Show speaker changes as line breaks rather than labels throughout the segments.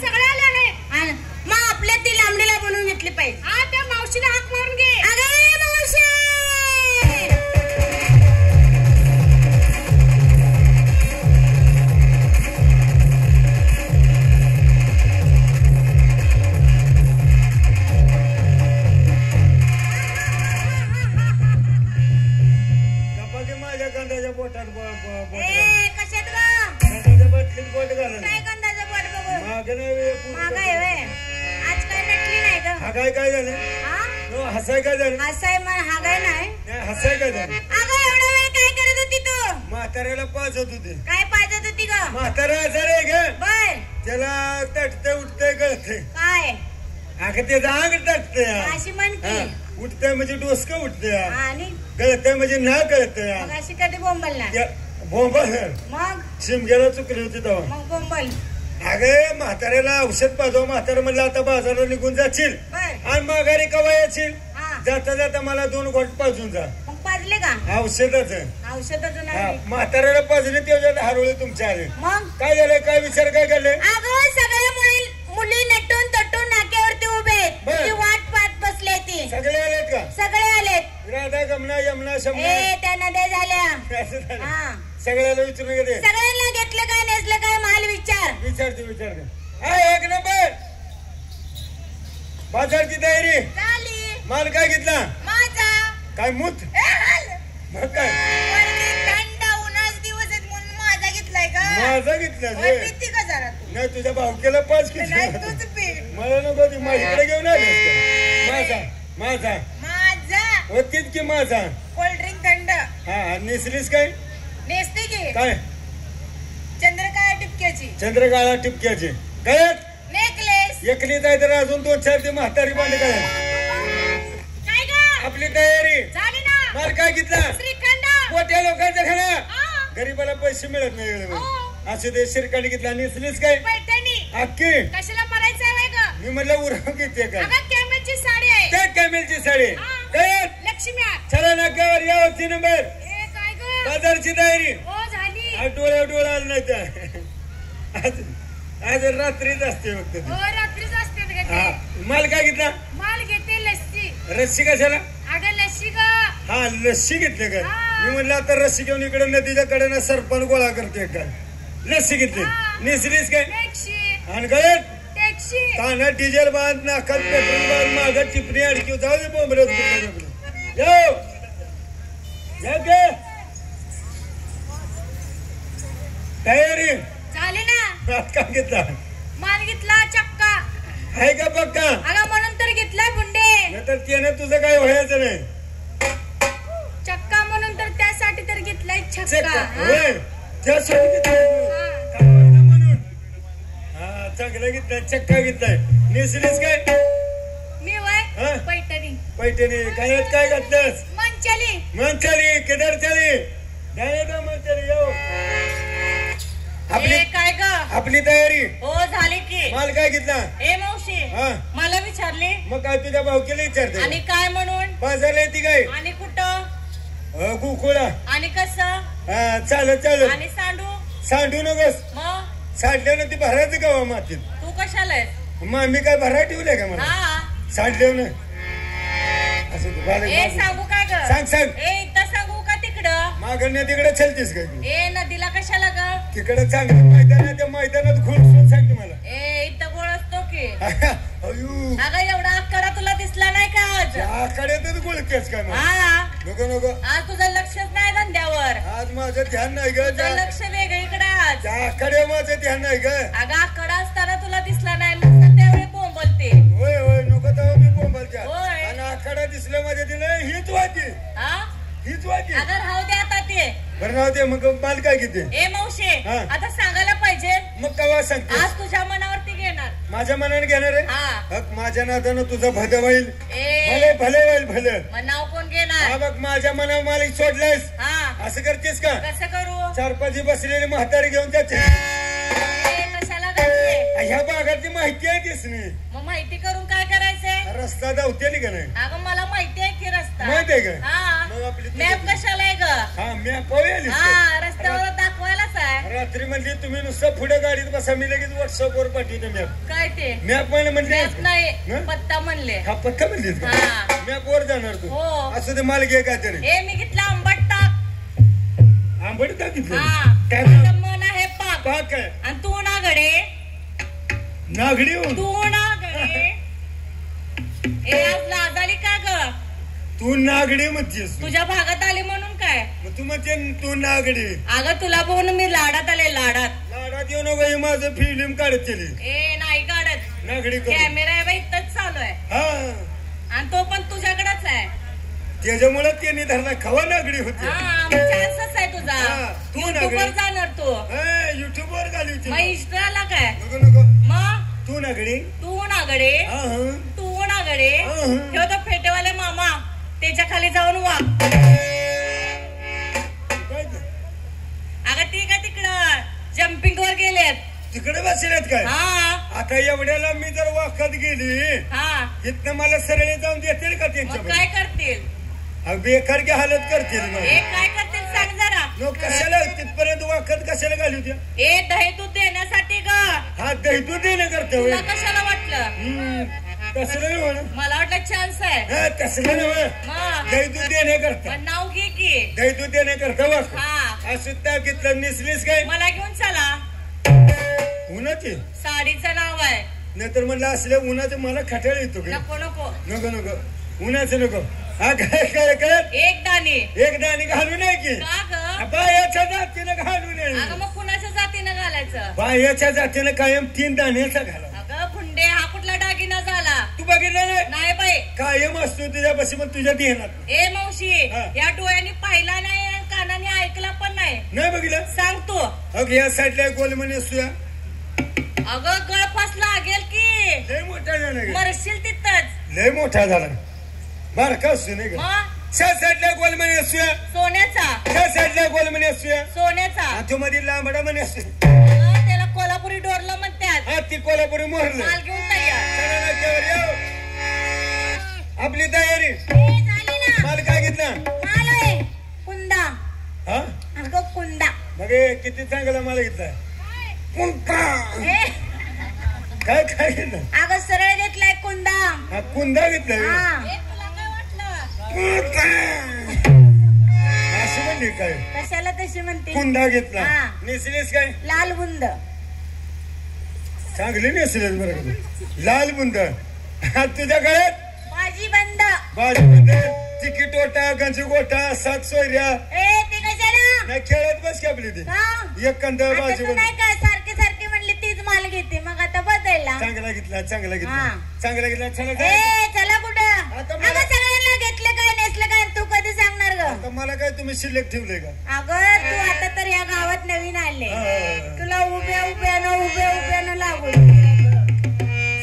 सगळे आले आहे.
मग आपल्या ती लांबडीला बनवून घेतली पाहिजे.
हा त्या मावशीला हाक मारून घे.
अगं मावशी
माझ्या कांद्याच्या पोटात
कशात ग
कांद्याच्या बाटलीत बोट घालून
काय कंदाचं पोट बघू
मागे
मागाय वे आज काय नटली नाही ग.
हागाय काय झालं हसाय काय झालं
हसाय मला हागाय नाही
हसाय काय झालं.
अगं एवढा वेळ काय करत होती तू.
म्हाताऱ्याला पाजत होते.
काय पाजत होती ग.
म्हातारा आजार आहे ग.
बर
त्याला तटते उठते गळते.
काय
अगं त्याचं अंग तटते
अशी म्हण की
उठतंय म्हणजे डोसकं उठतंय
आणि
गळतंय म्हणजे ना गळतंय.
मग अशी कधी बोंबलणार
बोंबल
मग
शिमग्याला चुकली होती तेव्हा.
मग बोंबल
अगं म्हाताऱ्याला औषध पाजव. म्हातारा म्हणलं आता बाजारात निघून जाशील
बर
आणि माघारी कवा येशील.
हा
जाता जाता मला 2 घोट पाजून जा.
मग पाजले का
औषधाचं
औषधाचं नाही.
म्हाताऱ्याला पाजले त्याच्यात हरवले तुमच्या आले.
मग
काय झालं काय विचार काय केले.
अगं सगळ्या मुली नटून तटून नाक्यावरती उभे आहेत.
बर.
ती वाट पाहत बसले ती.
सगळे आलेत का.
सगळे आलेत.
राधा गमना यमुना शमना
ए त्या नद्या झाल्या.
असं झालं.
हा
सगळ्याला विचारून घेते.
सगळ्यांना घेतलं काय नेसलं काय माल विचार.
विचारते हा 1 नंबर बाजारची तयारी.
झाली
माल काय घेतला.
माझा
काय मूत
ए, हाल.
मग काय
थंड उन्हाच दिवस आहेत म्हणून माझा घेतलाय का.
माझा घेतला
होय, पिती का जरा तू.
नाही तुझ्या भाऊकेला 5
नाही
किती
तूच पी.
मला नको ती माझ्याकडे घेऊन आली. माझा
माझा
होतीच की माझा.
कोल्ड्रिंक थंड
हा नेसलीस काय
नेसते की
काय
चंद्रकाळा टिपक्याची
चंद्रकाळा टिपक्याचे गळ्यात
नेकलेस.
एकलीच आहे तर अजून 2-4 ती म्हातारी बांधे काय
काय ग
आपली तयारी
झाली ना.
माल काय घेतला.
श्रीखंड
मोठ्या लोकांचा खाना
हा.
गरीबाला पैसे मिळत नाही वेळेवर.
हो.
असे ते शिरकाडी घेतला नेसलीस काय
पैठणी
अक्की.
कशाला मरायचं आहे ग.
मी म्हटलं उराव घेते काय
अगं कॅमेलची साडी आहे.
त्या कॅमेलची साडी
हा.
गळ्यात
लक्ष्मी आत.
चला नाक्यावर या 3 नंबर
ए काय ग
बाजारची तयारी.
हो झाली.
आज डोळा आला नाही तर आज रात्रीच असते फक्त ती.
हो रात्रीच असते ग
हा
ते.
माल काय घेतला.
माल घेते लस्सी.
रस्सी कशाला.
अगं लस्सी ग.
हा लस्सी घेतली काय
हा.
मी म्हणलं आता रस्सी घेऊन इकडे नदीच्या कडेनं सरपण गोळा करते काय लस्सी घेतली.
हा.
नेसलीस काय
टॅक्सी
आणि गळ्यात
टॅक्सी.
कानात डिझेल बांध नाकात पेट्रोल बांध मागत टिपणी अडकी जाऊ दे बोंबरत तयारी.
झाली ना.
हात का घेतला
माल घेतला चक्का.
आहे का पक्का.
अगं म्हणून तर घेतलाय बुंडे.
नाहीतर त्यानं तुझं काय व्हायचं नाही.
चक्का म्हणून तर त्यासाठी तर घेतलाय
चक्का
छक्का.
होय त्यासाठी घेतलाय तू.
हा.
काय व्हायला म्हणून हा चांगला घेतलाय चक्का घेतलाय. नेसलीस काय
मी वय
हा?
पैठणी
पैठणी काय काय घातलंस.
मंचली.
मंचाली केदार चाली डायरेक्ट मंचाली येऊ. आपली
ए काय ग
आपली तयारी.
हो झाली की.
माल काय घेतला.
ए मावशी
हा
मला विचारले
मग काय तुझ्या भाऊकीला विचारते.
आणि काय म्हणून
बाजारला येते काय
आणि कुठं
गोकुळा.
आणि कसं
हा चालत चालत
आणि सांडू.
सांडू नकोस.
मग
सांडल्यानं ती भरायचं गावा मातीत.
तू कशाला आहेस?
मग मी काय भरा ठेवलंय का मला
हा
सांडल्यानं असं तू
ए सांगू काय ग.
सांग सांग.
ए इथं सांगू का तिकडं.
मागण्या तिकडे चलतीस काय तू.
ए नदीला कशाला ग.
तिकडे चांगलं मैदान आहे त्या मैदानात घुसून सांग की मला.
ए इथं गोळ असतो की.
अयो
अगं एवढा आकडा तुला दिसला नाही का आज.
आकड्यातच गोळकेस काय मला.
हा
नको नको
आज तुझं लक्षच नाही धंद्यावर.
आज माझं ध्यान नाही ग.
तुझं लक्ष वेगळीकडे आज.
त्या आकड्या माझं ध्यान नाही ग.
अगं आकडा असताना तुला दिसला नाही नुसतं त्यावेळी बोंबलते.
होय होय नको तेव्हा मी बोंबालच्या.
होय.
आणि आखाडा दिसलं माझ्या तिला हीच वाटी
हा
हीच वाटी.
अगं राहू दे आता ते.
बरं राहू दे मग माल काय किती.
ए मावशे
हा.
आता सांगायला पाहिजे.
मग कवा सांगते.
आज तुझ्या मनावरती घेणार.
माझ्या मनाने घेणार आहे.
हा
हक माझ्या नादानं तुझं भलं होईल.
ए
भले भले होईल भलं.
मग नाव कोण
हा
घेणार.
बघ माझ्या मनावर मला सोडलंयस.
हा
असं करतेस का.
कसं करू.
4-5 बसलेली म्हातारी घेऊन जाते.
ए, कशाला घातले.
ह्या भागाची माहिती आहे तीच नाही.
मग माहिती करून काय करायचंय.
रस्ता धावतेली का नाही.
अगं मला माहिती आहे की रस्ता.
माहिती आहे का.
हा
मग आपली
मॅप कशाला आहे ग.
हा मी पोहेली
हा रस्त्यावर दाखवायलाच आहे.
रात्री म्हणली तुम्ही नुसतं पुढे गाडीत बसा मी लगेच व्हॉट्सअपवर पाठवतो मॅप.
काय ते
मॅप म्हणले
मॅप नाही
हं?
पत्ता म्हणले.
हा पत्ता म्हणलीस का
हा.
मॅप वर जाणार तू
हो.
असं ते माल घे काय तरी
हे मी घेतला आंबट टाक.
आंबट टाकितलं
हा
काय
माझं मन आहे पाक.
पाक आहे
आणि तू ना गडे
नागडी हो.
तू ना गडे ए आज लाजाली का ग?
तू नागडी म्हणतेस तू.
तुझ्या भागात आले म्हणून काय?
मग तू म्हणते तू नागडी
अगं तुला बघून मी लाडात आले लाडात.
लाडात येऊ नको हे माझं फिल्म काढत केली
ए नाही काढत.
नागडी करून.
कॅमेरा आहे बाई इथंच चालू आहे
हा
आणि तो पण तुझ्याकडेच आहे.
त्याच्यामुळे त्यांनी धरला खवा नागडी होती
हा चान्सच आहे तुझा.
हा, तू
युट्यूबवर
नागडी.
जाणार तू.
युट्यूब वर घाली होती
मग इंस्टाला काय?
नको नको
मग
तू नागडी
तू नागडे
हा हा
तू नागडे
अहं.
ठेव तो फेटेवाले मामा त्याच्या खाली जाऊन वा.
काय ते?
अगं ती का तिकडं जम्पिंग वर गेलेत.
तिकडे बसलेत काय
हा
आता एवढ्याला मी जर वाकत गेली
हा
इथनं मला सरळे जाऊन देतील का
मग
त्यांच्या
काय करतील?
बेकार की हालत करतील
ए
मला
काय करतील सांग जरा.
लोक कशाला तिथपर्यंत वाकत कशाला घालू द्या
ए दही दूध देण्यासाठी ग.
हा दही देणं करतो
तुला कशाला वाटलं?
तसलं नाही म्हणा
मला वाटलं चान्स आहे.
हा तसलं नाही म्हणा
मग
दही दूध देणे करता
मग नाव घे की.
दही दूध देणे करता वाक
हा
असं त्या घेतलं निसलीस काय
मला घेऊन चला.
उन्हाची
साडीचं नाव आहे.
नाहीतर म्हणलं असल्या उन्हाचं मला खटाळ येतो काय
नको नको
नको नको उन्हाचं नको हा काय काय काय
एक दाणे.
एकदा आणि घालू नये की
का ग?
बायाच्या जातीनं घालू नये
अगं मग कुणाच्या जातीनं घालायचं?
बायाच्या जातीनं कायम 3 दाण्याचा घाला
अगं फुंडे हा कुठला दागिना झाला?
तू बघितलं नाही
नाही बाई.
कायम असतो तुझ्यापाशी पण तुझ्या ध्यानात
ए मावशी
हा.
या डोळ्याने पाहिला नाही आणि कानाने ऐकला पण नाही.
नाही बघितलं
सांग तू.
अग या साईडला गोलमणी असतो या
अगं गळफास लागेल की
लय मोठा झाला ग.
मरशील तिथंच.
लय मोठा झाला बारका असतो नाही का
मग
त्या साईडला गोलमणी असतो या
सोन्याचा
त्या साईडला गोलमणी असतो या
सोन्याचा.
आजू मध्ये लांबडा म्हणे असतो
अगं, त्याला कोल्हापुरी डोरलं म्हणतात.
हा ती कोल्हापुरी मोहरलं
माल घेऊन तयार.
चला नाक्यावर येऊ. आपली तयारी
ए, झाली ना.
माल काय घेतला
माल होय. कुंदा.
हा
अगं कुंदा.
मग हे किती चांगला माल घेतला कुंका
ए,
काय काय घेतलं
अगं सरळ घेतलाय कुंदा.
हा कुंदा घेतला
हा. ए, तुला काय वाटलं?
अशी म्हणली काय
कशाला तशी म्हणते?
कुंदा घेतला
हा.
नेसलीस काय
लाल बुंद.
चांगली नेसलीस बरं का? लाल बुंद हा तुझ्या गळ्यात
भाजी बंद.
बाजू बुंद तिकीट ओटा गंजी गोटा 7 सोयऱ्या
ए ते कशाला?
नाही खेळत बस की आपली ती
का?
एक कंद
आता
बाजू
तू
बुंद
नाही काय सारखे सारखे म्हणले तीच माल घेते मग आता बदलला.
चांगला घेतला चांगला घेतला
हा.
चांगला घेतला चला
ए
जा.
चला कुठं?
आता मला-
अगं सगळ्यांना घेतलं काय नेसलं काय तू कधी सांगणार ग?
आता मला काय तुम्ही शिल्लक ठेवलंय का
अगं तू आता तर या गावात नवीन आले.
हा.
तुला उभ्यानं लागू.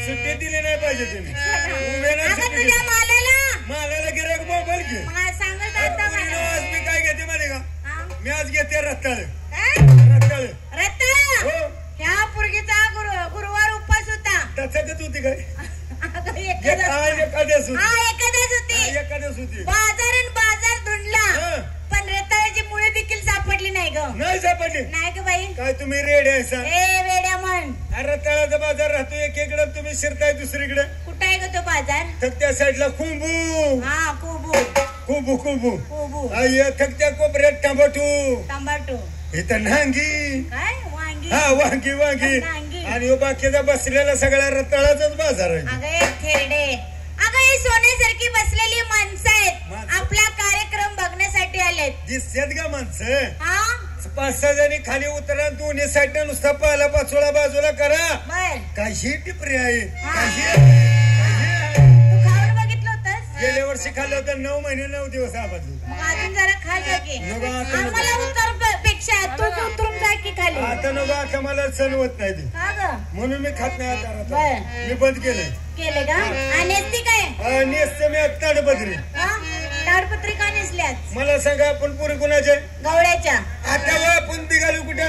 सुट्टी दिली नाही पाहिजे तुम्ही उभे नाही
अगं
सुट्टी
तुझ्या
दिली.
मालाला
मालाला गिरायक मोबाईल घे
मला सांगत आता
पुरीनं
मला.
आज मी काय घेते माहिती का
हा?
मी आज घेते रत्ताळ
काय?
रत्ताळ
रत्ता
हो
ह्या पोरगीचा गुरुवार उपवास होता.
त्याच्यातच होती काय
अगं
एखाद्याच
एकादश
होती
हा एकादश होती.
एखाद्याच होती
बाजार धुंडला
हा.
पण रताळ्याची मुळे देखील सापडली नाही ग.
नाही सापडली
नाही ग बाई.
काय तुम्ही रेड आहे सा
ए वेड्या म्हण.
रताळाचा बाजार राहतो एकीकडे तुम्ही शिरताय दुसरीकडे
कुठं आहे ग तो बाजार?
थकत्या साईडला कुंबू
हा कुबू
कुबू कुबू
कुबू
थकत्या कोपऱ्यात टमाटू
टमाटो
इथं नांगी
काय वांगी.
हा वांगी वांगी
वांगी.
आणि हो बाकीचा बसलेला सगळा रताळाचाच बाजार आहे
अगं हे थेरडे. अगं ही सोन्यासारखी बसलेली माणसं आहेत.
माणसं.
आपला कार्यक्रम बघण्यासाठी आलेत.
दिसतात का माणसं
हा
5-6 जणी खाली उतरा दोन्ही साईड नुसता पाला पाचोळा बाजूला करा
बर
काही टिपरी आहे
हा.
काही
तू खाऊन बघितलं होतस?
गेल्या वर्षी खाल्लं होतं 9 महिने 9 दिवस आबाजू
मग अजून जरा खा जा की.
नको आता नको.
आम्हाला पेक्षा तू उतरून जा की खाली.
आता नको आता मला सण होत नाही ते
का ग?
म्हणून मी खात नाही आता
बर.
आता मी बंद केलंय
केले का? आणि ती काय?
आणि असतं मी ताडपत्री
हा? ताडपत्री का नेसल्यात?
मला सांगा आपण पुरी कुणाचे
गवळ्याच्या.
आता व आपण निघालो कुठे